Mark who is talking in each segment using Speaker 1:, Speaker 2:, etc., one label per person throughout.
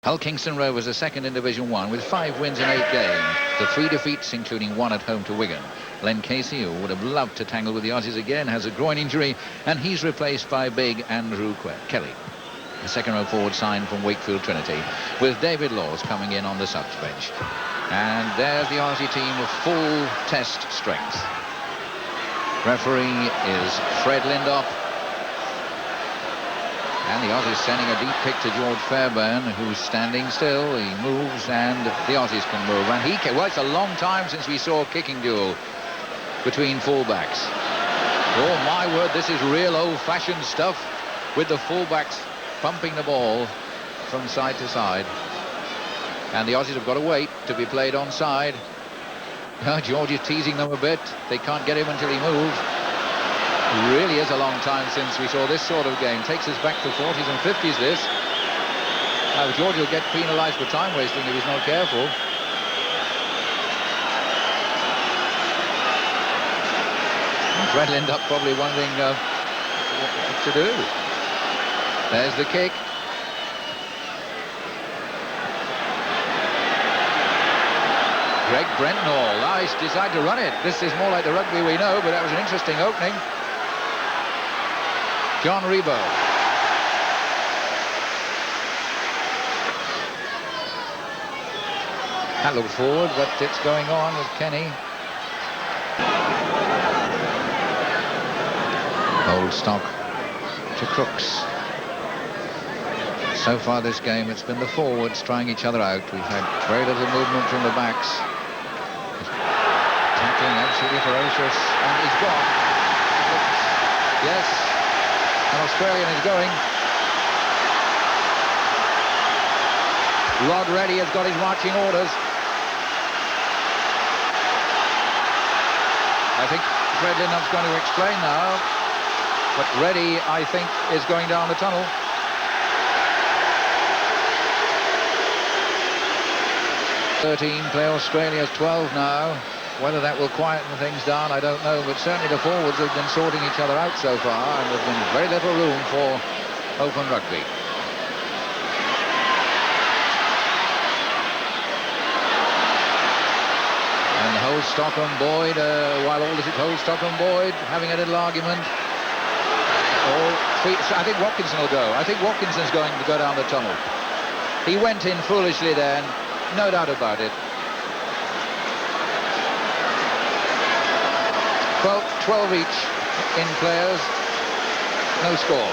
Speaker 1: Hull Kingston Rovers are second in Division 1 with 5 wins in 8 games. The 3 defeats, including 1 at home to Wigan. Len Casey, who would have loved to tangle with the Aussies again, has a groin injury, and he's replaced by big Andrew Kelly. The second row forward signed from Wakefield Trinity, with David Laws coming in on the subs bench. And there's the Aussie team of full test strength. Referee is Fred Lindop. And the Aussies sending a deep kick to George Fairbairn, who's standing still. He moves, and the Aussies can move. And well, it's a long time since we saw a kicking duel between fullbacks. Oh, my word, this is real old-fashioned stuff, with the fullbacks pumping the ball from side to side. And the Aussies have got to wait to be played onside. George is teasing them a bit. They can't get him until he moves. It really is a long time since we saw this sort of game. Takes us back to 40s and 50s, this. Now, George will get penalised for time wasting if he's not careful. Fred Lindop probably wondering what to do. There's the kick. Greg Brentnall. Nice, decided to run it. This is more like the rugby we know, but that was an interesting opening. John Rebo. That looked forward, but it's going on with Kenny. Old stock to Crooks. So far this game, it's been the forwards trying each other out. We've had very little movement from the backs. Tackling absolutely ferocious, and he's gone. Yes. An Australian is going. Rod Reddy has got his marching orders. I think Fred Lindop's going to explain now. But Reddy, I think, is going down the tunnel. Play Australia's 12 now. Whether that will quieten things down, I don't know, but certainly the forwards have been sorting each other out so far, and there's been very little room for open rugby. And Holstock and Boyd, while all this is Holstock and Boyd having a little argument. I think Watkinson will go. I think Watkinson's going to go down the tunnel. He went in foolishly then, no doubt about it. 12 each in players, no score.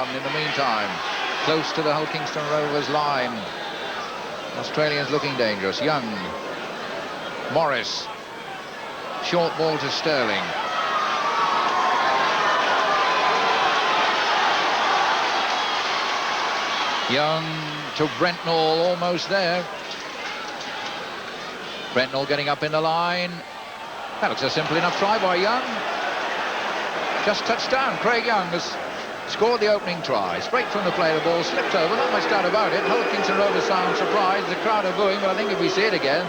Speaker 1: In the meantime, close to the Hull Kingston Rovers line. Australians looking dangerous. Young, Morris, short ball to Sterling. Young to Brentnall, almost there. Brentnall getting up in the line. That looks a simple enough try by Young. Just touched down. Craig Young has scored the opening try. Straight from the play, the ball slipped over. Not much doubt about it. Hull Kingston Rovers sound surprised. The crowd are booing, but I think if we see it again.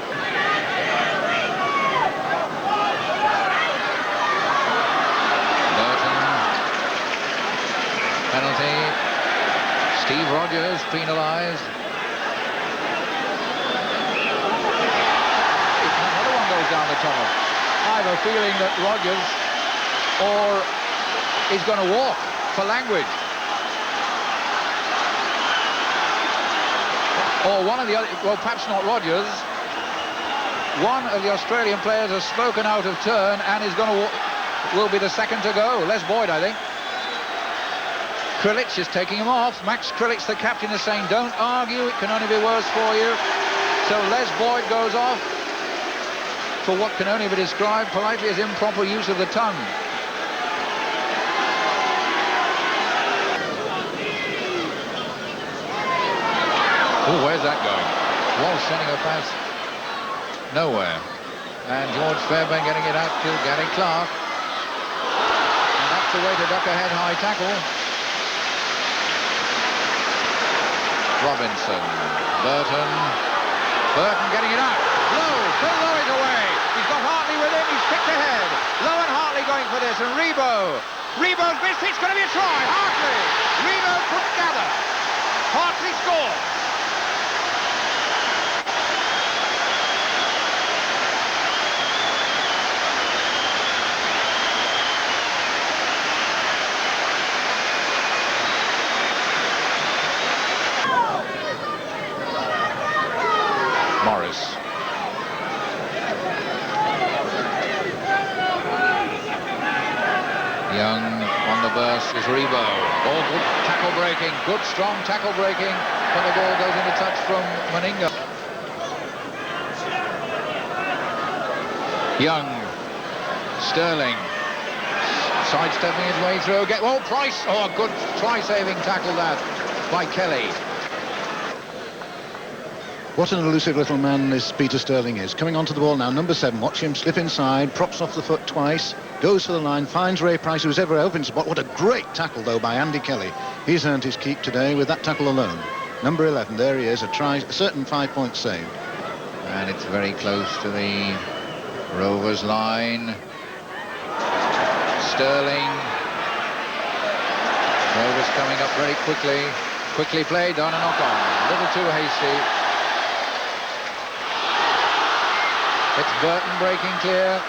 Speaker 1: Burton. Penalty. Steve Rogers penalised. Another one goes down the tunnel. I have a feeling that Rogers is going to walk for language. Or one of the other, well, perhaps not Rogers. One of the Australian players has spoken out of turn and is going to will be the second to go. Les Boyd, I think. Krilic is taking him off. Max Krilic, the captain, is saying, don't argue, it can only be worse for you. So Les Boyd goes off for what can only be described politely as improper use of the tongue. Oh, where's that going? Walsh sending a pass nowhere. And George Fairbairn getting it out to Gary Clark. And that's the way to duck ahead high tackle. Robinson, Burton getting it out. Low, Phil Lowe is away. He's got Hartley with him, he's kicked ahead. Lowe and Hartley going for this, and Rebo's missed, it's going to be a try. Hartley, Rebo couldn't gather. Hartley scores. Morris. Young on the burst is Rebo. Oh, good tackle breaking, good strong tackle breaking when the ball goes into touch from Meninga. Young, Sterling, sidestepping his way through. Oh, Price! Oh, a good try-saving tackle that by Kelly.
Speaker 2: What an elusive little man this Peter Sterling is. Coming onto the ball now, number 7. Watch him slip inside, props off the foot twice, goes for the line, finds Ray Price, who's ever open spot. What a great tackle, though, by Andy Kelly. He's earned his keep today with that tackle alone. Number 11, there he is, a certain 5-point save.
Speaker 1: And it's very close to the Rovers line. Sterling. Rovers coming up very quickly. Quickly played on a knock-on. A little too hasty. It's Burton breaking clear.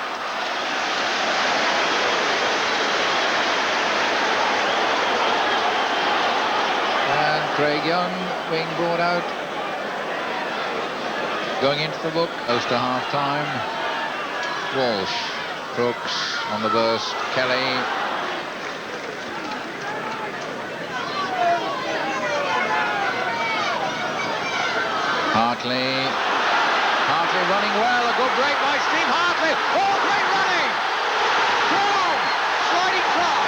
Speaker 1: And Craig Young being brought out. Going into the book. Close to half-time. Walsh. Crooks on the burst. Kelly. Hartley running well, a good break by Steve Hartley. Oh, great running! Crome, sliding try.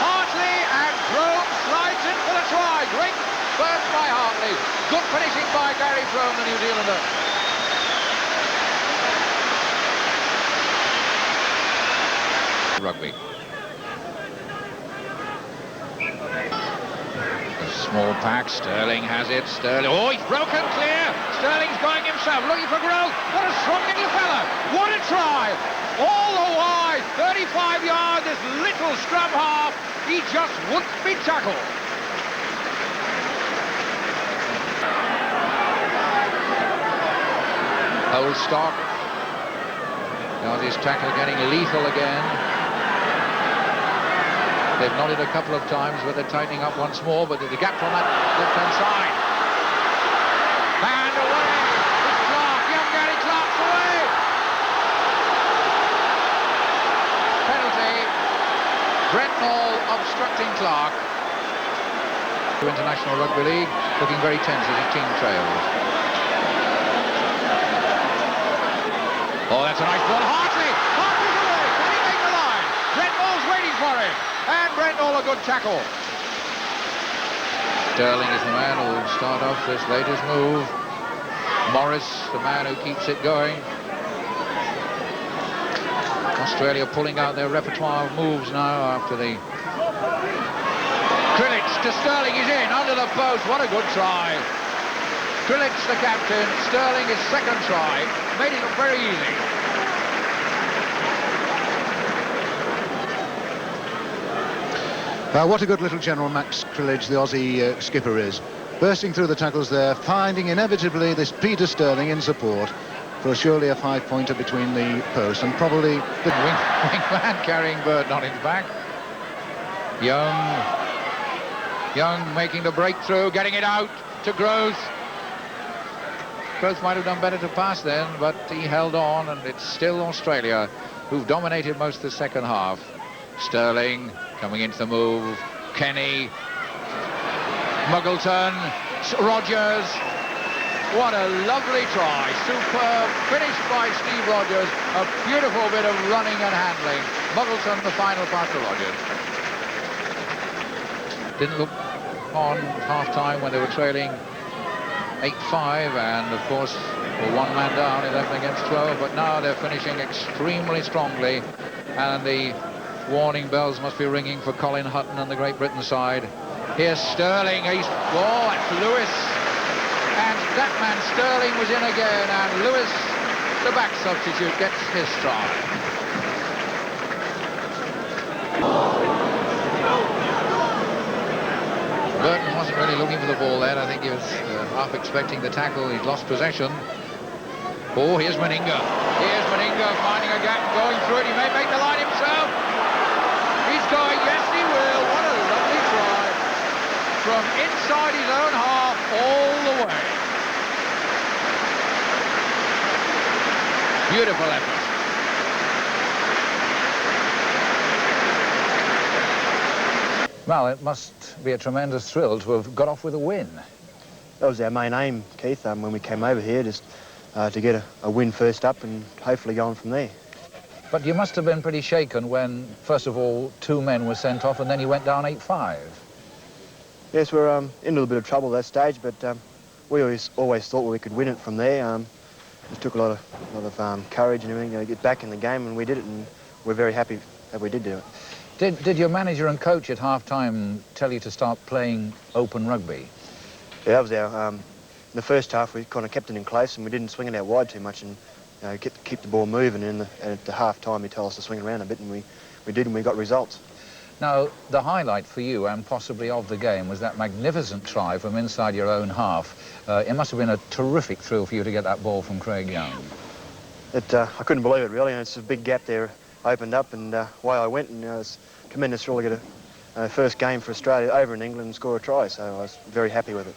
Speaker 1: Hartley and Crome slides in for the try. Great burst by Hartley. Good finishing by Gary Crome, the New Zealander. Rugby. Small pack, Sterling has it, Sterling, oh, he's broken clear, Sterling's going himself, looking for growth, what a strong little fella, what a try, all the wide, 35 yards, this little scrum half, he just wouldn't be tackled. Old Stock, now this tackle getting lethal again. They've nodded a couple of times, but they're tightening up once more. But there's a gap on that left-hand side. And away! It's Clark. Young Gary Clark's away. Penalty. Brentnall obstructing Clark. International Rugby League looking very tense as his team trails. Oh, that's a nice ball. Hartley! Hartley's away. Can he make the line? Brentnall's waiting for him. And Brentnall a good tackle. Sterling is the man who will start off this latest move. Morris, the man who keeps it going. Australia pulling out their repertoire of moves now after the... Krilic to Sterling, he's in, under the post, what a good try. Krilic, the captain, Sterling his second try, made it look very easy.
Speaker 2: What a good little general Max Krilic, the Aussie skipper, is. Bursting through the tackles there, finding inevitably this Peter Sterling in support for surely a 5-pointer between the posts and probably the
Speaker 1: wing man carrying Burton on his back. Young making the breakthrough, getting it out to Growth. Growth might have done better to pass then, but he held on, and it's still Australia who've dominated most of the second half. Sterling coming into the move, Kenny, Muggleton, Rogers. What a lovely try, superb finish by Steve Rogers, a beautiful bit of running and handling. Muggleton, the final pass to Rogers. Didn't look on half-time when they were trailing 8-5, and of course were one man down, 11 against 12, but now they're finishing extremely strongly, and the warning bells must be ringing for Colin Hutton and the Great Britain side. Here's Sterling, that's Lewis, and that man Sterling was in again, and Lewis, the back substitute, gets his try. really looking for the ball then. I think he was half expecting the tackle. He's lost possession. Oh, here's Meninga. Here's Meninga finding a gap, going through it. He may make the line himself. He's going, yes he will. What a lovely try. From inside his own half all the way. Beautiful effort. Well, it must be a tremendous thrill to have got off with a win.
Speaker 3: That was our main aim, Keith, when we came over here, just to get a win first up and hopefully go on from there.
Speaker 1: But you must have been pretty shaken when, first of all, 2 men were sent off and then you went down 8-5.
Speaker 3: Yes, we're in a little bit of trouble at that stage, but we always thought we could win it from there. It took a lot of courage and everything to get back in the game, and we did it, and we're very happy that we did do it.
Speaker 1: Did your manager and coach at half-time tell you to start playing open rugby?
Speaker 3: Yeah, that was our... in the first half, we kind of kept it in close, and we didn't swing it out wide too much, and keep the ball moving. And at the half-time, he told us to swing it around a bit, and we did, and we got results.
Speaker 1: Now, the highlight for you, and possibly of the game, was that magnificent try from inside your own half. It must have been a terrific thrill for you to get that ball from Craig Young.
Speaker 3: I couldn't believe it, really. It's a big gap there opened up, and away I went, and it's a tremendous thrill to get a first game for Australia over in England and score a try, so I was very happy with it.